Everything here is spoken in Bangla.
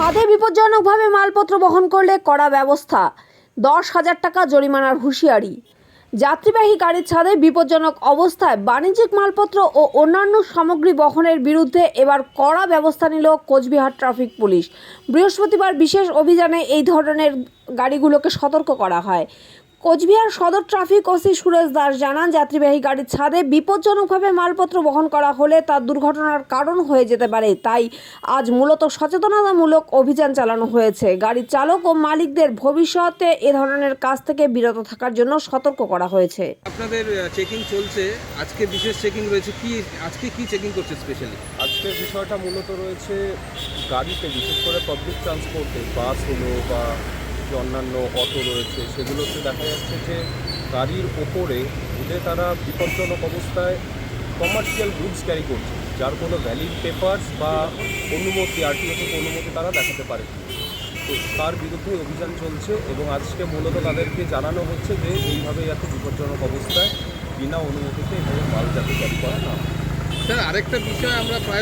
ছাদে বিপজ্জনকভাবে মালপত্র বহন করলে কড়া ব্যবস্থা, 10,000 টাকা জরিমানার হুঁশিয়ারি। যাত্রীবাহী গাড়ির ছাদে বিপজ্জনক অবস্থায় বাণিজ্যিক মালপত্র ও অন্যান্য সামগ্রী বহনের বিরুদ্ধে এবার কড়া ব্যবস্থা নিল কোচবিহার ট্রাফিক পুলিশ। বৃহস্পতিবার বিশেষ অভিযানে এই ধরনের গাড়িগুলোকে সতর্ক করা হয়। কোচবিহার সদর ট্রাফিক ওসি সুরেশ দাস জানান, যাত্রীবাহী গাড়ির ছাদে বিপজ্জনকভাবে মালপত্র বহন করা হলে তা দুর্ঘটনার কারণ হয়ে যেতে পারে। তাই আজ মূলত সচেতনতামূলক অভিযান চালানো হয়েছে। গাড়ির চালক ও মালিকদের ভবিষ্যতে এ ধরনের কাজ থেকে বিরত থাকার জন্য সতর্ক করা হয়েছে। আপনাদের চেকিং চলছে, আজকে বিশেষ চেকিং রয়েছে, আজকে কি চেকিং করছে স্পেশালি? আজকের বিষয়টা মূলত রয়েছে গাড়িতে, বিশেষ করে পাবলিক ট্রান্সপোর্টে, বাস হলো বা যে অন্যান্য অটো রয়েছে সেগুলোতে দেখা যাচ্ছে যে গাড়ির ওপরে উঠে তারা বিপজ্জনক অবস্থায় কমার্শিয়াল গুডস ক্যারি করছে, যার কোনো ভ্যালিড পেপারস বা অনুমতি, আরটিও থেকে অনুমতি তারা দেখাতে পারে। তো তার বিরুদ্ধে অভিযান চলছে এবং আজকে মূলত তাদেরকে জানানো হচ্ছে যে এইভাবে যাতে বিপজ্জনক অবস্থায় বিনা অনুমতিতে এভাবে মাল যাতে ক্যারি করা না হয়। স্যার, আরেকটা বিষয় আমরা প্রায়